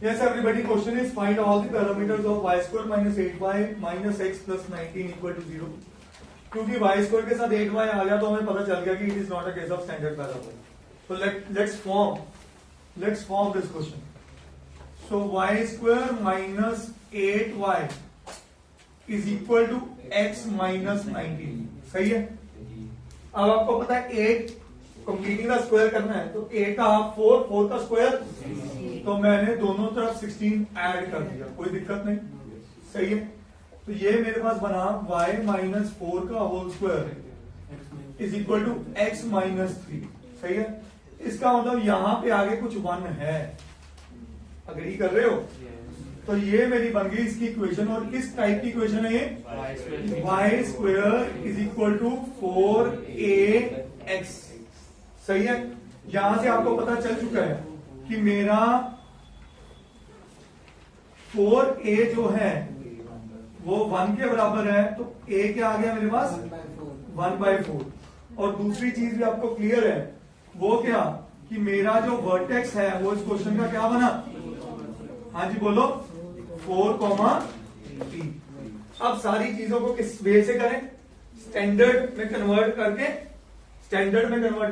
Yes, everybody. Question is find all the parameters of y square minus 8y minus x plus 19 equal to 0. क्योंकि y square के साथ 8y आ गया तो हमें पता चल गया कि it is not a case of standard parabola. So let's form this question. So y square minus 8y is equal to x minus 19. सही है? अब आपको पता है 8 कंप्लीटिंग का स्क्वायर करना है तो 8 का हाफ 4 का स्क्वायर, तो मैंने दोनों तरफ 16 ऐड कर दिया, कोई दिक्कत नहीं, सही है। तो ये मेरे पास बना y माइनस 4 का whole square is equal to x minus 3, सही है। इसका मतलब यहां पे आगे कुछ 1 है, अग्री कर रहे हो? तो ये मेरी बन गई इसकी इक्वेशन, और किस टाइप की इक्वेशन है ये? y square is equal to 4ax, सही है। यहां से आपको पता चल चुका है कि मेरा 4a जो है वो 1 के बराबर है, तो a क्या आ गया मेरे पास? 1/4। और दूसरी चीज भी आपको क्लियर है, वो क्या कि मेरा जो वर्टेक्स है वो इस क्वेश्चन का क्या बना? हाँ जी बोलो, 4, 3। अब सारी चीजों को किस वे से करें? स्टैंडर्ड में कन्वर्ट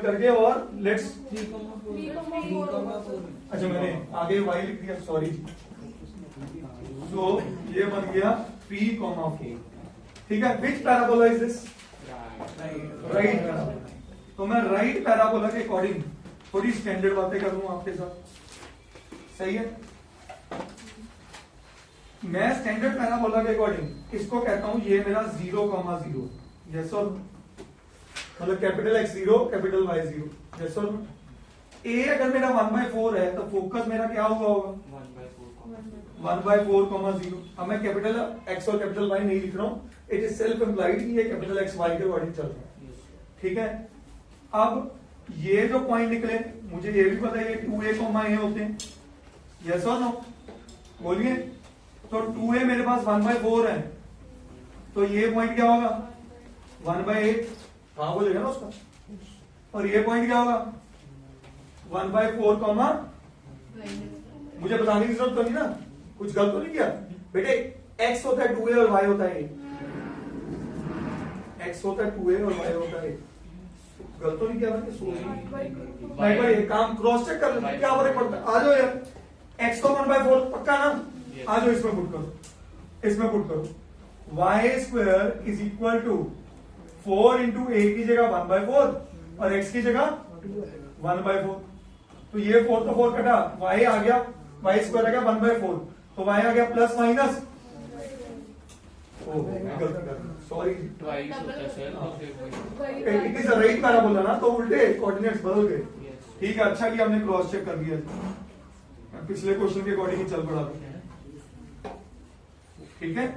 करके और लेट्स अच्छा मैंने आगे y लिख दिया, सॉरी। सो ये बन गया 3, 4, ठीक है। Which parabola is this? Right parabola. तो मैं राइट पैराबोला के अकॉर्डिंग थोड़ी स्टैंडर्ड बातें करूंगा आपके साथ, सही है। मैं स्टैंडर्ड पैराबोला के अकॉर्डिंग इसको कहता हूं ये मेरा 0, 0, यस और मतलब capital X 0 capital Y 0, yes और A अगर मेरा 1/4 है तो फोकस मेरा क्या हुआ होगा? 1/4, 0। अब मैं कैपिटल X और कैपिटल Y नहीं लिख रहा हूं, इट इज सेल्फ एम्प्लॉइड कि ये कैपिटल X Y के अकॉर्डिंग चल रहा है, ठीक है। अब ये जो पॉइंट निकले, मुझे ये भी पता है ये 2a, A होते हैं, यस और नो? बोलिए। तो 2a मेरे पास 1/4 है, तो ये पॉइंट क्या होगा? 1/8, हाँ बोलेगा ना उसका। और ये पॉइंट क्या होगा? 1/4, मुझे बताने की जरूरत तो नहीं ना, कुछ गलत तो नहीं किया बेटे? x होता है 2a और y होता है 8, x होता है 2a और y होता है 8, गलत तो नहीं किया मैंने? भाई एक काम क्रॉस चेक कर लेते, क्या फर्क पड़ता है? आ जाओ यार, x तो 1/4 पक्का ना? आ जाओ इसमें पुट करो, y square is equal to 4 into a की जगह 1/4 और x की जगह 1/4। तो ये 4 तो 4 कटा, y आ गया, y स्क्वायर आ गया 1/4, तो y आ गया plus minus, sorry it is right parabola ना, तो उल्टे कोऑर्डिनेट्स बदल गए, ठीक है। अच्छा कि हमने क्रॉस चेक कर दिया, पिछले क्वेश्चन के अकॉर्डिंग ही चल पड़ा, ठीक है।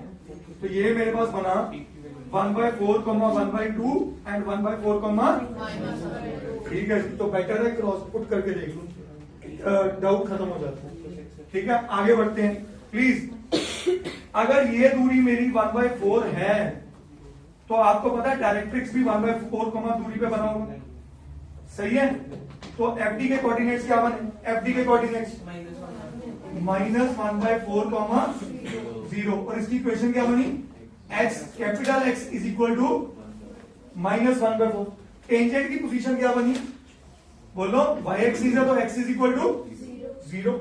तो ये मेरे पास बना 1/4, 1/2 एंड 1/4, ठीक है। तो बेटर है क्रॉस पुट करके देख लो, डाउट खत्म हो जाता है, ठीक है। आगे बढ़ते हैं प्लीज। अगर ये दूरी मेरी 1/4 है तो आपको पता है डायरेक्ट्रिक्स भी 1/4 दूरी पे बना होगा, सही है। तो FD के कोऑर्डिनेट्स क्या बने? FD के कोऑर्डिनेट्स -1/4, 0, और इसकी इक्वेशन क्या बनी? x capital X is equal to -1/4। Tangent की पोजीशन क्या बनी? बोलो, y एक्सिस है तो x इज इक्वल टू 0।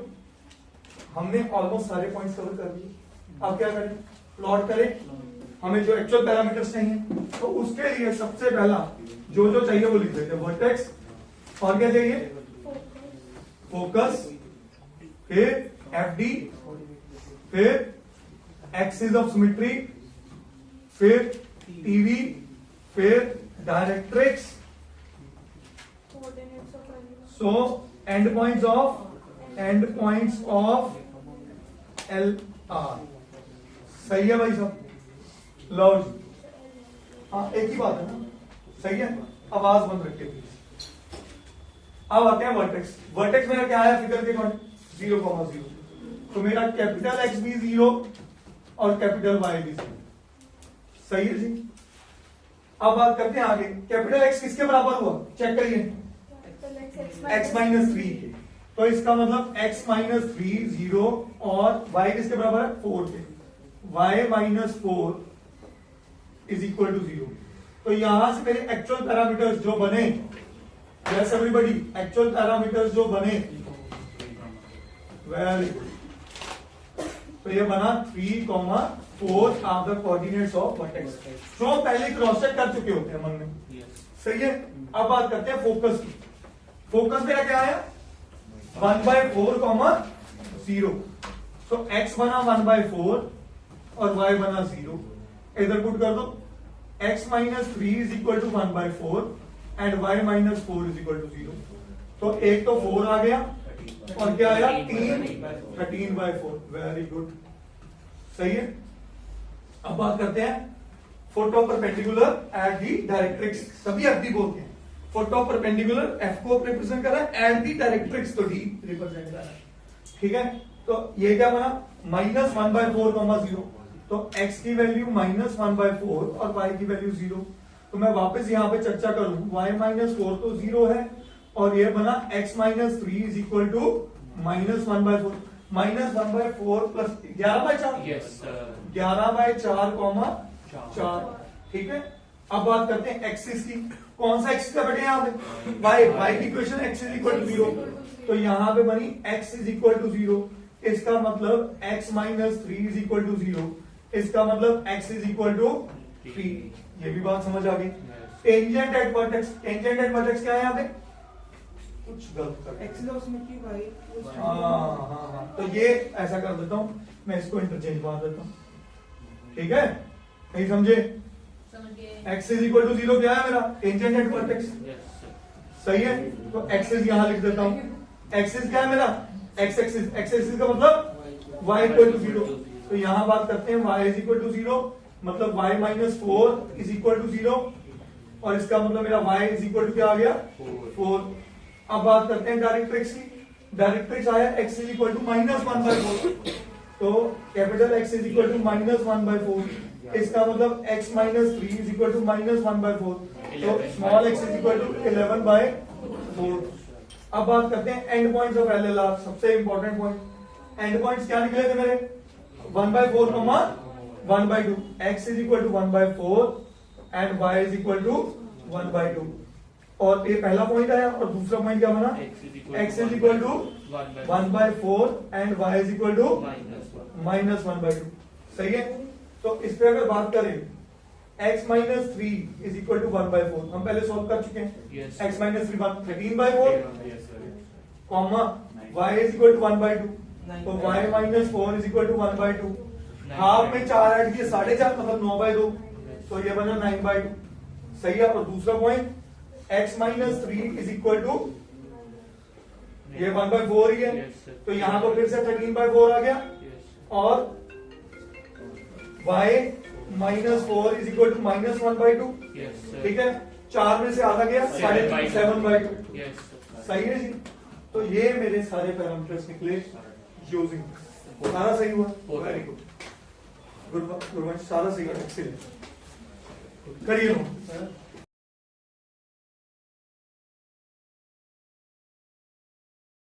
हमने ऑलमोस्ट सारे पॉइंट्स कवर कर दिए। अब क्या करें? प्लॉट करें। हमें जो एक्चुअल पैरामीटर्स चाहिए, तो उसके लिए सबसे पहला जो चाहिए वो लिख देते हैं, वर्टेक्स, और क्या चाहिए? फोकस, फिर FD, फिर एक्सिस ऑफ सिमेट्री, फिर TV, फिर directrix, so and points of LR, सही है भाई साहब? लो जी, हाँ एक ही बात है ना, सही है। आवाज बंद रखिए प्लीज। अब आते हैं वर्टेक्स। वर्टेक्स मेरा क्या है फिगर के अकॉर्डिंग? 0, 0। तो मेरा कैपिटल X भी 0 और कैपिटल Y भी 0, सही है जी। अब बात करते हैं आगे, कैपिटल X किसके बराबर हुआ? चेक करिए, x -3 के। तो इसका मतलब x माइनस 3 0 और y किसके बराबर है 4 के, y minus 4 is equal to 0। तो यहां से मेरे एक्चुअल पैरामीटर्स जो बने, यस एवरीबॉडी, एक्चुअल पैरामीटर्स जो बने, वेरी गुड, तो ये बना 3, 4 are the coordinates of vertex, जो पहले क्रॉस चेक कर चुके होते हैं मन में। सही है। अब बात करते हैं फोकस की। फोकस मेरा क्या है 1/4, 0। तो x बना 1/4 और y बना 0। इधर पुट कर दो, x minus 3 is equal to 1/4 and y minus 4 is equal to 0। तो एक तो 4 आ गया और क्या आया 13/4। वेरी गुड, सही है। अब बात करते हैं photo perpendicular at the directrix, सभी एफ दी बोलते हैं। फोटो परपेंडिकुलर एफ को रिप्रेजेंट कर रहा है, एट दी डायरेक्ट्रिक्स तो डी रिप्रेजेंट कर रहा है। ठीक है, तो ये क्या बना -1/4, 0। तो x की वैल्यू -1/4 और y की वैल्यू 0। तो मैं वापस यहां पे चर्चा करूं, y -4 तो 0 है और ये बना x minus 3 is equal to -1/4। -1/4 plus 11/4, 11/4, 4। ठीक है। अब बात करते हैं एक्सिस की। कौन सा एक्सिस का बेटे यहाँ पे y की equation x is equal to 0। तो यहाँ पे बनी x इज इक्वल टू 0। इसका मतलब x minus 3 is equal to 0। इसका मतलब x इज इक्वल टू 3। ये भी बात समझ आ गई। Tangent at vertex, tangent at vertex क्या है यहाँ पे, कुछ गलत कर, हाँ, तो ये ऐसा कर देता हूं, मैं इसको इंटरचेंज मार देता हूं। ठीक है, नहीं समझे? x इज इक्वल टू 0 क्या है मेरा टेंजेंट एट वर्टेक्स, सही है। तो एक्सिस यहां लिख देता हूं। एक्सिस क्या है मेरा x एक्सिस, x एक्सिस का मतलब y इक्वल टू 0। तो यहां बात करते हैं y इज इक्वल टू 0, मतलब y minus 4 is equal to 0 और इसका मतलब मेरा y इज इक्वल टू क्या आ गया 4। अब बात करते हैं डायरेक्ट्रिक्स की। डायरेक्ट्रिक्स आया x इज इक्वल टू -1/4। तो capital X is equal to -1/4। इसका मतलब x minus 3 is equal to -1/4। तो small x is equal to 11/4। अब बात करते हैं एंड पॉइंट्स ऑफ एलएलआर, सबसे इंपॉर्टेंट पॉइंट। एंड पॉइंट्स क्या निकले थे मेरे 1/4, 1/2। x is equal to 1/4 and y is equal to 1/2। और ये पहला पॉइंट आया और दूसरा पॉइंट क्या बना x is equal to 1/4 and y is equal to -1/2। सही है। तो इस पे अगर बात करें x minus 3 is equal to 1/4, हम पहले सॉल्व कर चुके हैं। x minus 3 13/4 comma y is equal to 1/2। तो y minus 4 is equal to 1/2। Half में 4 ऐड किए 4.5 मतलब 9/2। तो ये बना 9/2। सही है। और दूसरा point x minus 3 is equal to ये 1/4 ही है। तो यहां पर फिर से 13/4 आ गया और y minus 4 is equal to -1/2। ठीक है, 4 में से आधा गया 7/2। सही है जी। तो ये मेरे सारे पैरामीटर्स निकले यूजिंग, सारा सही हुआ। वेरी गुड, गुड, सारा सही है, एक्सीलेंट। करिए